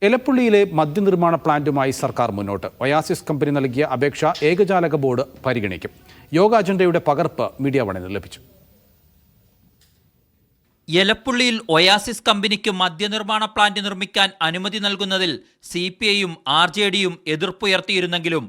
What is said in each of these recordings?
എലപ്പുള്ളിയിലെ മദ്യനിർമ്മാണ പ്ലാന്റുമായി സർക്കാർ മുന്നോട്ട്. Oasis company നൽകിയ അപേക്ഷ ഏകജാലക ബോർഡ് പരിഗണിക്കും. യോഗ അജണ്ടയുടെ പകർപ്പ് മീഡിയ വണിന് ലഭിച്ചു. എലപ്പുള്ളിയിൽ ഒയാസിസ് കമ്പനിക്ക് മദ്യനിർമ്മാണ പ്ലാന്റ് നിർമ്മിക്കാൻ അനുമതി നൽകുന്നതിൽ CPIയും RJDയും എതിർപ്പുയർത്തിയിരുന്നെങ്കിലും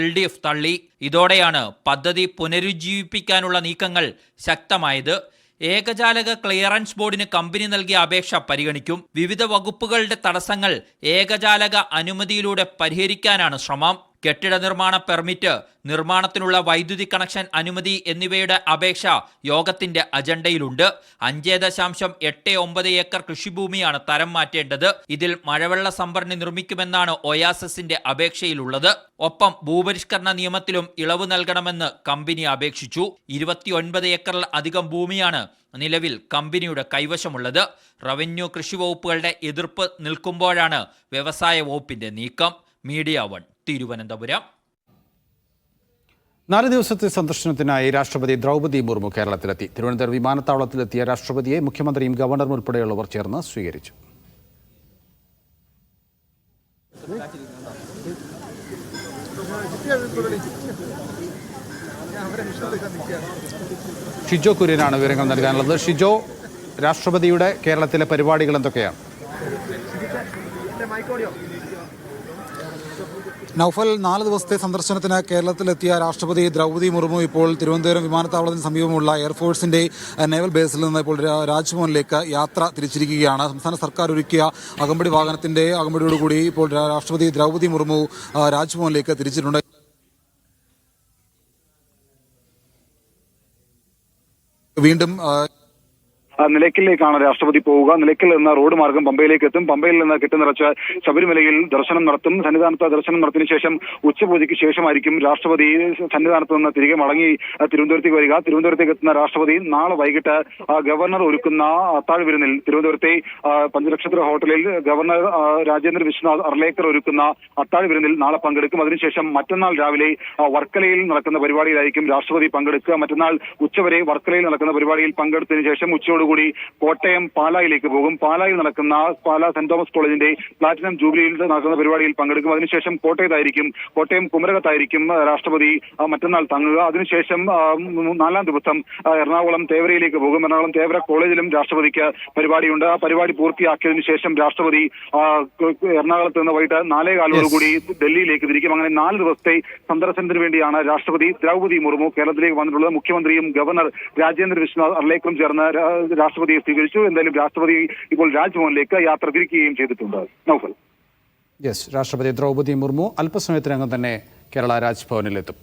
LDF തള്ളി. ഇതോടെയാണ് പദ്ധതി പുനരുജ്ജീവിപ്പിക്കാനുള്ള നീക്കങ്ങൾ ശക്തമായത്. ഏകജാലക ക്ലിയറൻസ് ബോർഡിന് കമ്പനി നൽകിയ അപേക്ഷ പരിഗണിക്കും. വിവിധ വകുപ്പുകളുടെ തടസ്സങ്ങൾ ഏകജാലക അനുമതിയിലൂടെ പരിഹരിക്കാനാണ് ശ്രമം. കെട്ടിട നിർമ്മാണ പെർമിറ്റ്, നിർമ്മാണത്തിനുള്ള വൈദ്യുതി കണക്ഷൻ അനുമതി എന്നിവയുടെ അപേക്ഷ യോഗത്തിന്റെ അജണ്ടയിലുണ്ട്. 5.89 ഏക്കർ കൃഷിഭൂമിയാണ് തരം മാറ്റേണ്ടത്. ഇതിൽ മഴവെള്ള സംഭരണി നിർമ്മിക്കുമെന്നാണ് ഒയാസിസിന്റെ അപേക്ഷയിലുള്ളത്. ഒപ്പം ഭൂപരിഷ്കരണ നിയമത്തിലും ഇളവ് നൽകണമെന്ന് കമ്പനി അപേക്ഷിച്ചു. 29 ഏക്കറിൽ അധികം ഭൂമിയാണ് നിലവിൽ കമ്പനിയുടെ കൈവശമുള്ളത്. റവന്യൂ, കൃഷി വകുപ്പുകളുടെ എതിർപ്പ് നിൽക്കുമ്പോഴാണ് വ്യവസായ വകുപ്പിന്റെ നീക്കം. Media one, Thiruvananthapuram. 4 ദിവസത്തെ സന്ദർശനത്തിനായി രാഷ്ട്രപതി ദ്രൗപദി മുർമു കേരളത്തിലെത്തി. തിരുവനന്തപുരം വിമാനത്താവളത്തിലെത്തിയ രാഷ്ട്രപതിയെ മുഖ്യമന്ത്രിയും ഗവർണറും ഉൾപ്പെടെയുള്ളവർ ചേർന്ന് സ്വീകരിച്ചു. ഷിജോ കുര്യനാണ് വിവരങ്ങൾ നൽകാനുള്ളത്. ഷിജോ, രാഷ്ട്രപതിയുടെ കേരളത്തിലെ പരിപാടികൾ എന്തൊക്കെയാണ്? നൗഫൽ, 4 ദിവസത്തെ സന്ദർശനത്തിന് കേരളത്തിലെത്തിയ രാഷ്ട്രപതി ദ്രൗപദി മുർമു ഇപ്പോൾ തിരുവനന്തപുരം വിമാനത്താവളത്തിന് സമീപമുള്ള എയർഫോഴ്സിന്റെ നേവൽ ബേസിൽ നിന്ന് ഇപ്പോൾ രാജ്ഭവനിലേക്ക് യാത്ര തിരിച്ചിരിക്കുകയാണ്. സംസ്ഥാന സർക്കാർ ഒരുക്കിയ അകമ്പടി വാഹനത്തിന്റെ അകമ്പടിയോടുകൂടി ഇപ്പോൾ രാഷ്ട്രപതി ദ്രൗപദി മുർമു രാജ്ഭവനിലേക്ക് തിരിച്ചിട്ടുണ്ട്. വീണ്ടും നിലയ്ക്കലിലേക്കാണ് രാഷ്ട്രപതി പോവുക. നിലയ്ക്കൽ നിന്ന് റോഡ് മാർഗം പമ്പയിലേക്ക് എത്തും. പമ്പയിൽ നിന്ന് കെട്ടുനിറച്ച് ശബരിമലയിൽ ദർശനം നടത്തും. സന്നിധാനത്ത് ദർശനം നടത്തിയ ശേഷം ഉച്ചപൂജയ്ക്ക് ശേഷമായിരിക്കും രാഷ്ട്രപതി സന്നിധാനത്ത് നിന്ന് തിരികെ മടങ്ങി തിരുവനന്തപുരത്തേക്ക് വരിക. തിരുവനന്തപുരത്തേക്ക് എത്തുന്ന രാഷ്ട്രപതി നാളെ വൈകിട്ട് ഗവർണർ ഒരുക്കുന്ന അത്താഴ വിരുന്നിൽ തിരുവനന്തപുരത്തെ പഞ്ചനക്ഷത്ര ഹോട്ടലിൽ ഗവർണർ രാജേന്ദ്ര വിശ്വനാഥ് അർലേക്കർ ഒരുക്കുന്ന അത്താഴ വിരുന്നിൽ നാളെ പങ്കെടുക്കും. അതിനുശേഷം മറ്റന്നാൾ രാവിലെ വർക്കലയിൽ നടക്കുന്ന പരിപാടിയിലായിരിക്കും രാഷ്ട്രപതി പങ്കെടുക്കുക. മറ്റന്നാൾ ഉച്ചവരെ വർക്കലയിൽ നടക്കുന്ന പരിപാടിയിൽ പങ്കെടുത്തതിനു ശേഷം ഉച്ചയോടുകൂടി കോട്ടയം പാലായിലേക്ക് പോകും. പാലായിൽ നടക്കുന്ന പാലാ സെന്റ് തോമസ് കോളേജിന്റെ പ്ലാറ്റിനം ജൂബിലിയിൽ നടക്കുന്ന പരിപാടിയിൽ പങ്കെടുക്കും. അതിനുശേഷം കോട്ടയം കുമരകത്തായിരിക്കും രാഷ്ട്രപതി മറ്റന്നാൾ തങ്ങുക. അതിനുശേഷം 4-ാം ദിവസം എറണാകുളം തേവരയിലേക്ക് പോകും. എറണാകുളം തേവര കോളേജിലും രാഷ്ട്രപതിക്ക് പരിപാടിയുണ്ട്. ആ പരിപാടി പൂർത്തിയാക്കിയതിനു ശേഷം രാഷ്ട്രപതി എറണാകുളത്ത് നിന്ന് വൈകിട്ട് 4:15 ഡൽഹിയിലേക്ക് തിരിക്കും. അങ്ങനെ 4 ദിവസത്തെ സന്ദർശനത്തിന് വേണ്ടിയാണ് രാഷ്ട്രപതി ദ്രൗപദി മുർമു കേരളത്തിലേക്ക് വന്നിട്ടുള്ളത്. മുഖ്യമന്ത്രിയും ഗവർണർ രാജേന്ദ്ര വിശ്വനാഥ് അർലേക്കറും ചേർന്ന് രാഷ്ട്രപതിയെ സ്വീകരിച്ചു. എന്തായാലും രാഷ്ട്രപതി ഇപ്പോൾ രാജ്ഭവനിലേക്ക് യാത്ര തിരിക്കുകയും ചെയ്തിട്ടുണ്ട്. നൗഫൽ. രാഷ്ട്രപതി ദ്രൗപദി മുർമു അല്പസമയത്തിനകം തന്നെ കേരള രാജ്ഭവനിലെത്തും.